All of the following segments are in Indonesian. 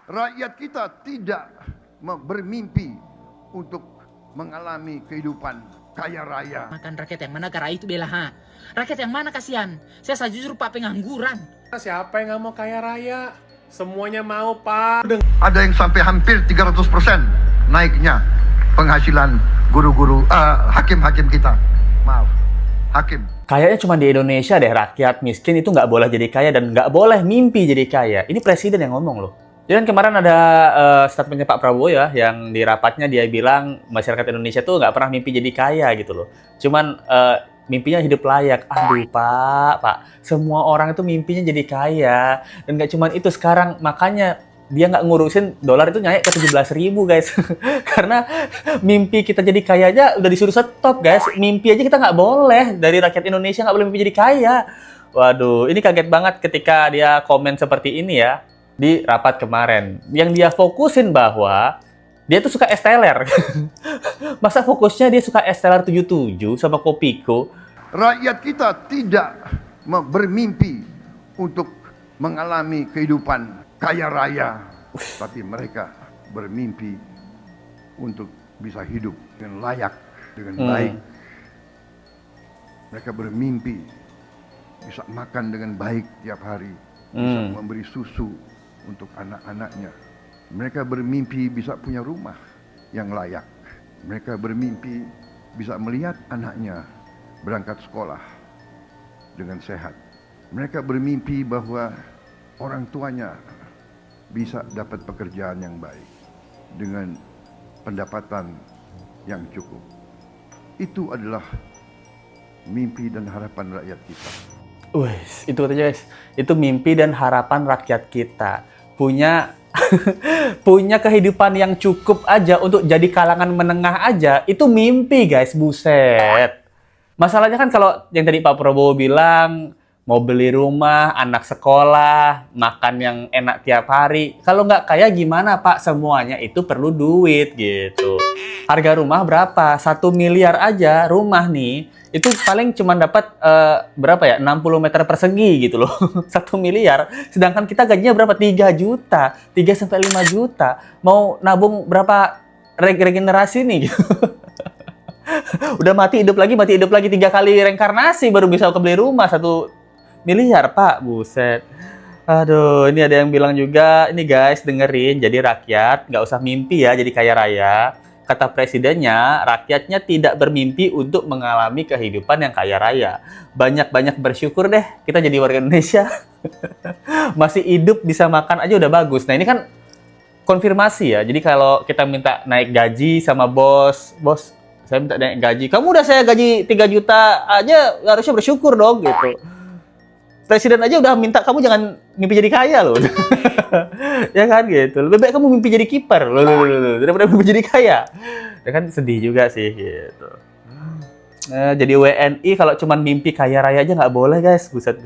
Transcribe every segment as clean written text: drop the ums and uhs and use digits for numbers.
Rakyat kita tidak bermimpi untuk mengalami kehidupan kaya raya. Makan rakyat yang mana gara itu bela ha? Rakyat yang mana kasihan? Saya justru Pak pengangguran. Siapa yang nggak mau kaya raya? Semuanya mau, Pak. Ada yang sampai hampir 300% naiknya penghasilan guru-guru, hakim-hakim kita. Maaf, hakim. Kayaknya cuma di Indonesia deh rakyat miskin itu nggak boleh jadi kaya dan nggak boleh mimpi jadi kaya. Ini presiden yang ngomong loh. Jadi kan kemarin ada statementnya Pak Prabowo ya, yang di rapatnya dia bilang masyarakat Indonesia tuh nggak pernah mimpi jadi kaya gitu loh. Cuman mimpinya hidup layak. Aduh Pak, semua orang itu mimpinya jadi kaya. Dan nggak cuman itu sekarang, makanya dia nggak ngurusin dolar itu naik ke 17.000 guys. Karena mimpi kita jadi kaya aja udah disuruh stop guys. Mimpi aja kita nggak boleh, dari rakyat Indonesia nggak boleh mimpi jadi kaya. Waduh, ini kaget banget ketika dia komen seperti ini ya di rapat kemarin. Yang dia fokusin bahwa dia tuh suka esteller. Masa fokusnya dia suka esteller 77 sama Kopiko? Rakyat kita tidak bermimpi untuk mengalami kehidupan kaya raya, tapi mereka bermimpi untuk bisa hidup dengan layak, dengan baik. Mereka bermimpi bisa makan dengan baik tiap hari, bisa memberi susu untuk anak-anaknya. Mereka bermimpi bisa punya rumah yang layak. Mereka bermimpi bisa melihat anaknya berangkat sekolah dengan sehat. Mereka bermimpi bahwa orang tuanya bisa dapat pekerjaan yang baik dengan pendapatan yang cukup. Itu adalah mimpi dan harapan rakyat kita. Wih, itu aja guys. Itu mimpi dan harapan rakyat kita. Punya punya kehidupan yang cukup aja untuk jadi kalangan menengah aja, itu mimpi guys, buset. Masalahnya kan kalau yang tadi Pak Prabowo bilang mau beli rumah, anak sekolah, makan yang enak tiap hari. Kalau nggak kaya gimana Pak? Semuanya itu perlu duit gitu. Harga rumah berapa? 1 miliar aja rumah nih. Itu paling cuma dapat berapa ya? 60 meter persegi gitu loh. 1 miliar. Sedangkan kita gajinya berapa? 3 juta. 3-5 juta. Mau nabung berapa regenerasi nih? Udah mati hidup lagi 3 kali reinkarnasi baru bisa kebeli rumah 1 miliar, Pak. Buset. Aduh, ini ada yang bilang juga, ini guys, dengerin. Jadi rakyat nggak usah mimpi ya jadi kaya raya. Kata presidennya, rakyatnya tidak bermimpi untuk mengalami kehidupan yang kaya raya. Banyak-banyak bersyukur deh kita jadi warga Indonesia. Masih hidup, bisa makan aja udah bagus. Nah ini kan konfirmasi ya. Jadi kalau kita minta naik gaji sama bos, saya minta naik gaji. Kamu udah saya gaji 3 juta aja, harusnya bersyukur dong gitu. Presiden aja udah minta kamu jangan mimpi jadi kaya loh. Ya kan gitu. Lebih baik kamu mimpi jadi kiper loh, daripada mimpi jadi kaya. Ya kan sedih juga sih gitu. Jadi WNI kalau cuma mimpi kaya raya aja nggak boleh guys. Buset.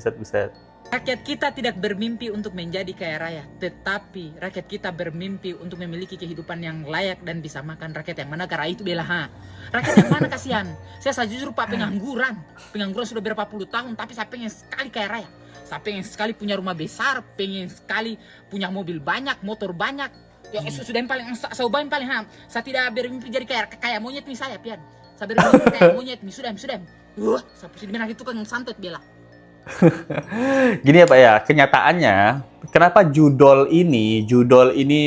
Rakyat kita tidak bermimpi untuk menjadi kaya raya, tetapi rakyat kita bermimpi untuk memiliki kehidupan yang layak dan bisa makan. Rakyat yang mana gara itu bela ha? Rakyat yang mana kasihan? Saya justru Pak pengangguran. Pengangguran sudah berapa puluh tahun, tapi saya pengen sekali kaya raya. Saya pengen sekali punya rumah besar, pengen sekali punya mobil banyak, motor banyak. Ya sudah yang paling saya paling ha. Saya tidak bermimpi jadi kaya monyet nih saya, pian. Saya bermimpi kaya monyet nih, sudah. Saya pusing benar itu kan santet bela. Gini ya Pak ya, kenyataannya kenapa judol ini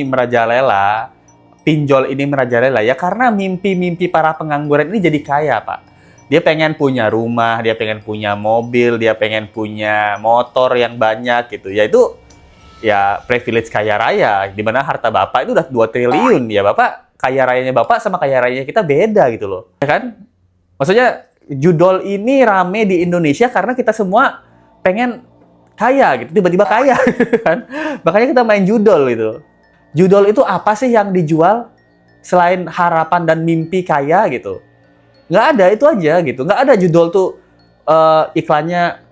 merajalela, pinjol ini merajalela ya karena mimpi-mimpi para pengangguran ini jadi kaya Pak. Dia pengen punya rumah, dia pengen punya mobil, dia pengen punya motor yang banyak gitu. Ya itu ya privilege kaya raya, di mana harta Bapak itu udah 2 triliun. Ya Bapak, kaya rayanya Bapak sama kaya rayanya kita beda gitu loh. Ya kan? Maksudnya judol ini rame di Indonesia karena kita semua pengen kaya gitu, tiba-tiba kaya kan. Makanya kita main judol gitu. Judol itu apa sih yang dijual selain harapan dan mimpi kaya gitu? Nggak ada, itu aja gitu. Nggak ada judol tuh iklannya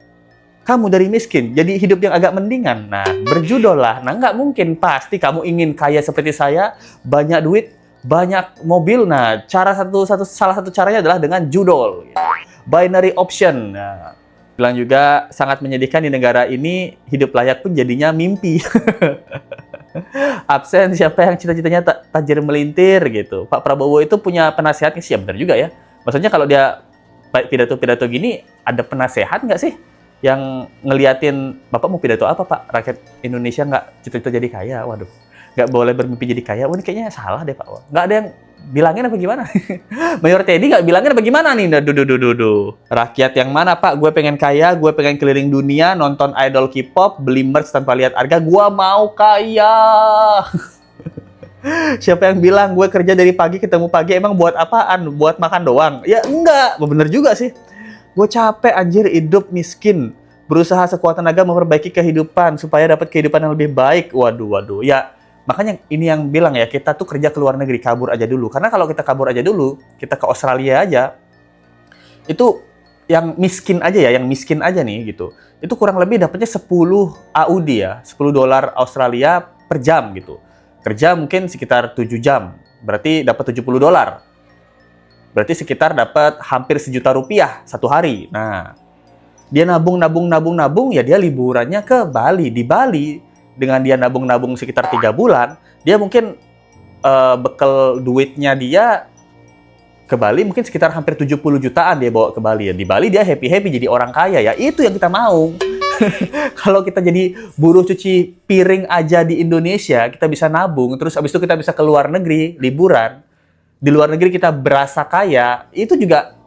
kamu dari miskin jadi hidup yang agak mendingan. Nah, berjudol lah. Nah, nggak mungkin pasti kamu ingin kaya seperti saya, banyak duit, banyak mobil. Nah, salah satu caranya adalah dengan judol. Gitu. Binary option. Nah, bilang juga sangat menyedihkan di negara ini hidup layak pun jadinya mimpi. Absen siapa yang cita-citanya tajir melintir gitu. Pak Prabowo itu punya penasehat sih, ya benar juga ya. Maksudnya kalau dia pidato-pidato gini, ada penasehat nggak sih yang ngeliatin, Bapak mau pidato apa Pak? Rakyat Indonesia nggak cita-cita jadi kaya? Waduh, nggak boleh bermimpi jadi kaya. Wah, ini kayaknya salah deh Pak. Nggak ada yang bilangin apa gimana? Mayor Teddy nggak bilangin apa gimana nih? Rakyat yang mana Pak? Gue pengen kaya, gue pengen keliling dunia, nonton idol K-pop, beli merch tanpa lihat harga. Gue mau kaya. Siapa yang bilang gue kerja dari pagi ketemu pagi emang buat apaan? Buat makan doang? Ya enggak, bener juga sih. Gue capek anjir hidup miskin. Berusaha sekuat tenaga memperbaiki kehidupan supaya dapat kehidupan yang lebih baik. Waduh. Ya makanya ini yang bilang ya, kita tuh kerja ke luar negeri, kabur aja dulu. Karena kalau kita kabur aja dulu, kita ke Australia aja, itu yang miskin aja nih gitu. Itu kurang lebih dapatnya 10 AUD ya, $10 Australia per jam gitu. Kerja mungkin sekitar 7 jam, berarti dapat $70. Berarti sekitar dapat hampir Rp1.000.000 satu hari. Nah, dia nabung, ya dia liburannya ke Bali. Di Bali, dengan dia nabung sekitar 3 bulan, dia mungkin bekal duitnya dia ke Bali mungkin sekitar hampir 70 jutaan dia bawa ke Bali. Ya. Di Bali dia happy-happy jadi orang kaya ya. Itu yang kita mau. Kalau kita jadi buruh cuci piring aja di Indonesia, kita bisa nabung, terus abis itu kita bisa ke luar negeri, liburan. Di luar negeri kita berasa kaya, itu juga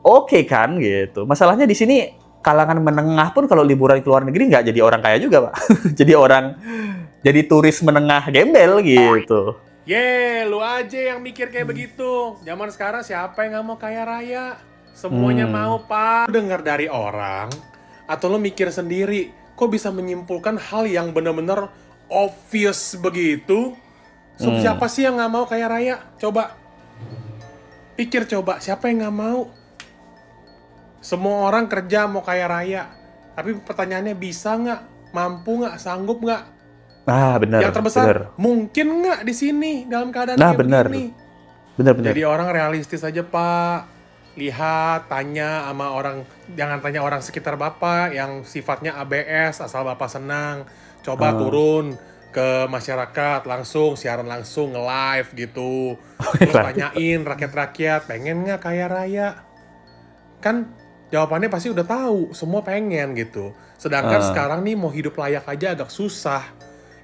oke kan gitu. Masalahnya di sini kalangan menengah pun kalau liburan ke luar negeri nggak jadi orang kaya juga, Pak. jadi turis menengah gembel gitu. Lu aja yang mikir kayak begitu. Zaman sekarang siapa yang nggak mau kaya raya? Semuanya mau, Pak. Dengar dari orang, atau lo mikir sendiri, kok bisa menyimpulkan hal yang benar-benar obvious begitu? Siapa sih yang nggak mau kaya raya? Coba. Pikir coba, siapa yang nggak mau? Semua orang kerja mau kaya raya. Tapi pertanyaannya bisa nggak? Mampu nggak? Sanggup nggak? Ah, benar. Yang terbesar, benar. mungkin nggak di sini dalam keadaan Nah, kayak benar. begini? Benar. Jadi orang realistis aja, Pak. Lihat, tanya sama orang, jangan tanya orang sekitar Bapak yang sifatnya ABS, asal Bapak senang. Coba turun ke masyarakat, langsung, siaran langsung, nge-live gitu. Terus tanyain rakyat-rakyat, pengen nggak kaya raya? Kan jawabannya pasti udah tahu, semua pengen gitu. Sedangkan sekarang nih mau hidup layak aja agak susah.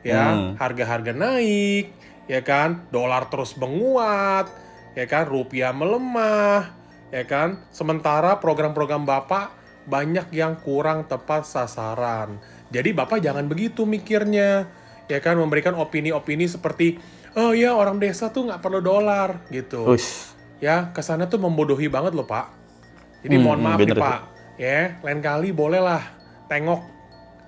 Ya, harga-harga naik, ya kan? Dolar terus menguat, ya kan? Rupiah melemah, ya kan? Sementara program-program Bapak banyak yang kurang tepat sasaran. Jadi Bapak jangan begitu mikirnya, ya kan? Memberikan opini-opini seperti, oh ya orang desa tuh nggak perlu dolar, gitu. Ush. Ya, kesannya tuh membodohi banget loh, Pak. Jadi mohon maaf nih, Pak. Ya, lain kali bolehlah tengok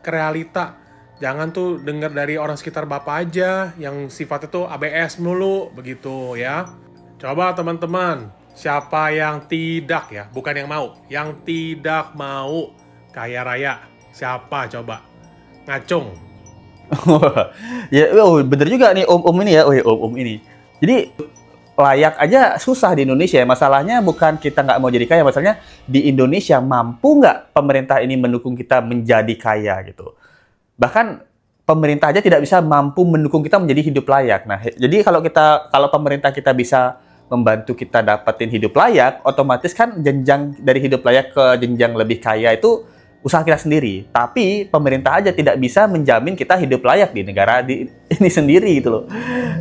ke realita. Jangan tuh dengar dari orang sekitar Bapak aja yang sifatnya tuh ABS mulu, begitu ya. Coba teman-teman, siapa yang tidak ya, bukan yang mau, yang tidak mau kaya raya, siapa coba? Ngacung. Ya, bener juga nih om ini ya, om ini. Jadi layak aja susah di Indonesia. Masalahnya bukan kita nggak mau jadi kaya, masalahnya di Indonesia mampu nggak pemerintah ini mendukung kita menjadi kaya gitu. Bahkan pemerintah aja tidak bisa mampu mendukung kita menjadi hidup layak. Nah, jadi kalau pemerintah kita bisa membantu kita dapetin hidup layak, otomatis kan jenjang dari hidup layak ke jenjang lebih kaya itu usaha kita sendiri. Tapi pemerintah aja tidak bisa menjamin kita hidup layak di negara ini sendiri gitu loh.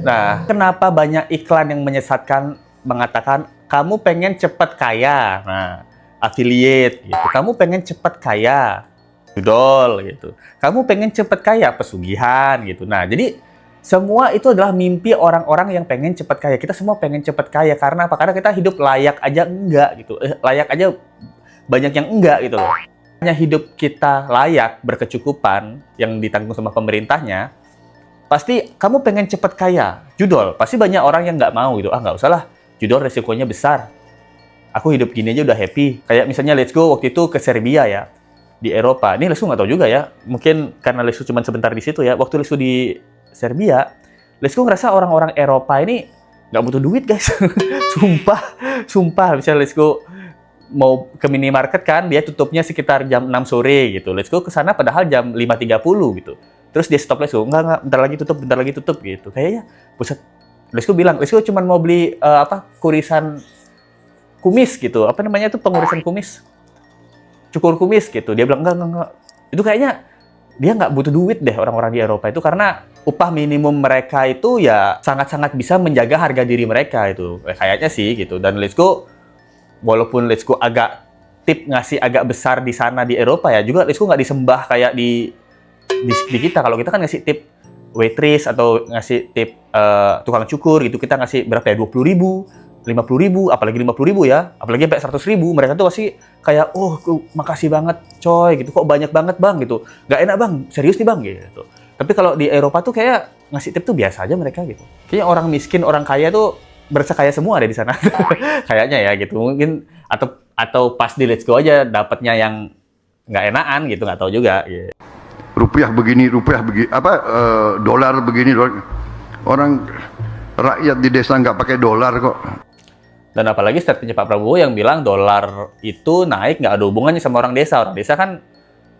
Nah, kenapa banyak iklan yang menyesatkan mengatakan kamu pengen cepat kaya? Nah, affiliate gitu. Kamu pengen cepat kaya, judol gitu. Kamu pengen cepat kaya, pesugihan gitu. Nah, jadi semua itu adalah mimpi orang-orang yang pengen cepat kaya. Kita semua pengen cepat kaya karena apa? Karena kita hidup layak aja enggak gitu. Layak aja banyak yang enggak gitu loh. Hanya hidup kita layak, berkecukupan yang ditanggung sama pemerintahnya. Pasti kamu pengen cepat kaya, judol. Pasti banyak orang yang nggak mau gitu. Ah, nggak usah lah, judol resikonya besar. Aku hidup gini aja udah happy. Kayak misalnya Let's Go waktu itu ke Serbia ya, di Eropa. Ini Let's Go nggak tahu juga ya. Mungkin karena Let's Go cuma sebentar di situ ya. Waktu Let's Go di Serbia, Let's Go ngerasa orang-orang Eropa ini nggak butuh duit guys. Sumpah. Misalnya Let's Go mau ke minimarket kan, dia tutupnya sekitar jam 6 sore gitu. Let's Go ke sana padahal jam 5.30 gitu. Terus dia stop Lesko, enggak, bentar lagi tutup gitu. Kayaknya, buset, Lesko bilang, Lesko cuma mau beli kurisan kumis gitu. Apa namanya itu pengurisan kumis? Cukur kumis gitu. Dia bilang, enggak. Itu kayaknya dia nggak butuh duit deh orang-orang di Eropa itu, karena upah minimum mereka itu ya sangat-sangat bisa menjaga harga diri mereka itu. Kayaknya sih gitu. Dan Lesko, walaupun Lesko agak ngasih agak besar di sana di Eropa ya, juga Lesko nggak disembah kayak di kita. Kalau kita kan ngasih tip waitress atau ngasih tip tukang cukur gitu, kita ngasih berapa ya, 20.000, 50.000, apalagi 50.000 ya, apalagi sampai 100.000, mereka tuh pasti kayak, oh makasih banget coy gitu, kok banyak banget bang gitu, nggak enak bang, serius nih bang gitu. Tapi kalau di Eropa tuh kayak ngasih tip tuh biasa aja mereka gitu. Kayaknya orang miskin, orang kaya tuh berasa kaya semua ada di sana. Kayaknya ya gitu, mungkin atau pas di Let's Go aja dapatnya yang nggak enakan gitu, nggak tahu juga gitu. Rupiah begini, dolar begini, orang rakyat di desa nggak pakai dolar kok. Dan apalagi statementnya Pak Prabowo yang bilang dolar itu naik nggak ada hubungannya sama orang desa. Orang desa kan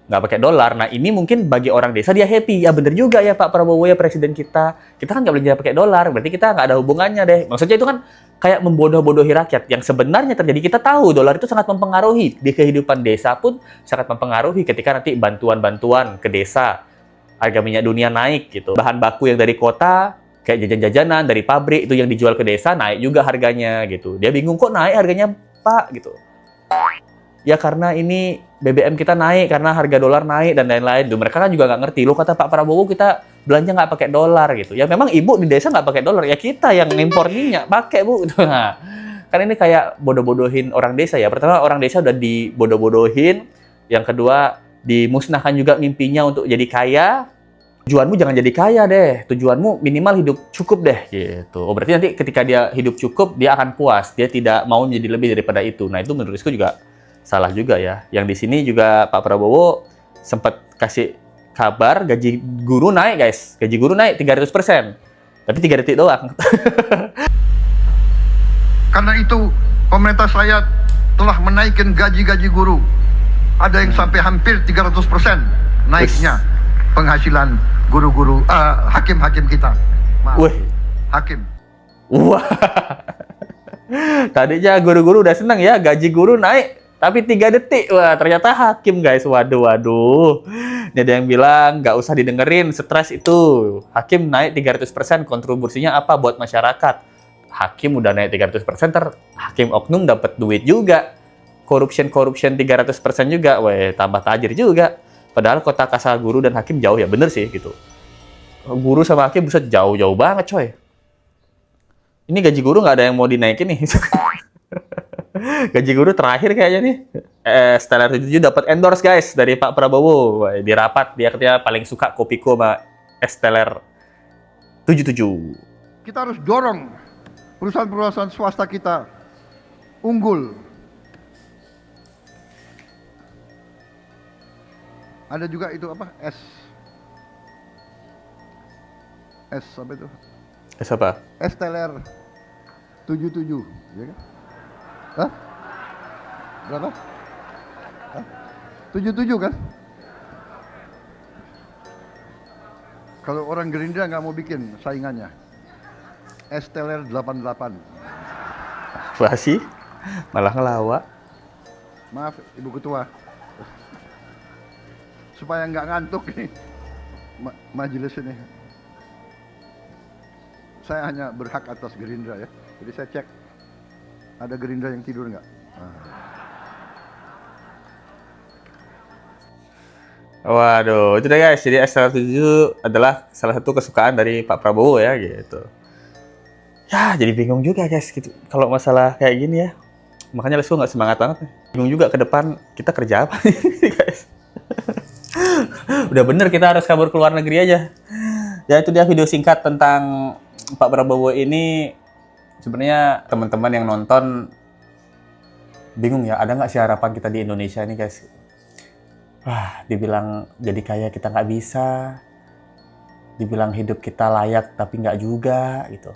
nggak pakai dolar. Nah ini mungkin bagi orang desa dia happy. Ya bener juga ya Pak Prabowo ya presiden kita. Kita kan nggak boleh pakai dolar. Berarti kita nggak ada hubungannya deh. Maksudnya itu kan kayak membodoh-bodohi rakyat. Yang sebenarnya terjadi, kita tahu dolar itu sangat mempengaruhi. Di kehidupan desa pun sangat mempengaruhi ketika nanti bantuan-bantuan ke desa. Harga minyak dunia naik gitu. Bahan baku yang dari kota, kayak jajan-jajanan dari pabrik itu yang dijual ke desa naik juga harganya gitu. Dia bingung kok naik harganya Pak gitu. Ya karena ini BBM kita naik karena harga dolar naik dan lain-lain. Mereka kan juga nggak ngerti. Loh kata Pak Prabowo kita belanja nggak pakai dolar gitu. Ya memang ibu di desa nggak pakai dolar. Ya kita yang impor minyak pakai bu. Nah, kan ini kayak bodoh-bodohin orang desa ya. Pertama orang desa udah dibodoh-bodohin. Yang kedua dimusnahkan juga mimpinya untuk jadi kaya. Tujuanmu jangan jadi kaya deh, tujuanmu minimal hidup cukup deh gitu. Oh berarti nanti ketika dia hidup cukup, dia akan puas, dia tidak mau menjadi lebih daripada itu. Nah itu menurutku juga salah juga ya. Yang di sini juga Pak Prabowo sempat kasih kabar gaji guru naik guys, gaji guru naik 300%, tapi 3 detik doang. Karena itu pemerintah saya telah menaikkan gaji-gaji guru. Ada yang sampai hampir 300% naiknya penghasilan guru-guru, hakim-hakim kita. Wih, hakim. Wah, tadinya guru-guru udah seneng ya, gaji guru naik, tapi 3 detik, wah ternyata hakim guys, waduh. Ini ada yang bilang, nggak usah didengerin, stres itu. Hakim naik 300%, kontribusinya apa buat masyarakat? Hakim udah naik 300%, hakim oknum dapat duit juga. Corruption 300% juga, weh tambah tajir juga. Padahal kota kasa guru dan hakim jauh ya, bener sih gitu. Guru sama hakim bisa jauh-jauh banget coy. Ini gaji guru nggak ada yang mau dinaikin nih. Gaji guru terakhir kayaknya nih. Stellar 77 dapat endorse guys dari Pak Prabowo. Wah, di rapat dia katanya paling suka Kopiko sama Stellar 77. Kita harus dorong perusahaan-perusahaan swasta kita unggul. Ada juga itu apa? S apa itu? S apa? Stellar 77, ya kan? Hah? Berapa? Hah? 77 kan? Kalau orang Gerindra nggak mau bikin saingannya. Stellar 88. Wah sih, malah ngelawak. Maaf, Ibu Ketua. Supaya nggak ngantuk nih majelis ini. Saya hanya berhak atas Gerindra ya. Jadi saya cek ada Gerindra yang tidur nggak. Waduh, itu deh guys. Jadi S7 adalah salah satu kesukaan dari Pak Prabowo ya gitu. Ya, jadi bingung juga guys gitu. Kalau masalah kayak gini ya. Makanya Lesko nggak semangat banget. Bingung juga ke depan kita kerja apa nih guys. Udah bener kita harus kabur ke luar negeri aja. Ya itu dia video singkat tentang Pak Prabowo ini. Sebenarnya teman-teman yang nonton bingung ya, ada nggak sih harapan kita di Indonesia ini guys? Wah, dibilang jadi kaya kita nggak bisa. Dibilang hidup kita layak tapi nggak juga gitu.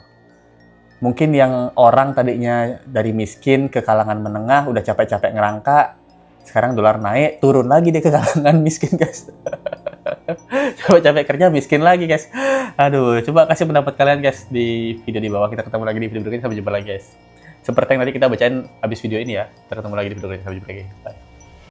Mungkin yang orang tadinya dari miskin ke kalangan menengah udah capek-capek ngerangka. Sekarang dolar naik, turun lagi deh ke kalangan miskin guys. Coba capek kerja miskin lagi guys. Aduh, coba kasih pendapat kalian guys di video di bawah. Kita ketemu lagi di video berikutnya. Sampai jumpa lagi guys. Seperti yang tadi kita bacain habis video ini ya. Kita ketemu lagi di video berikutnya. Sampai jumpa lagi.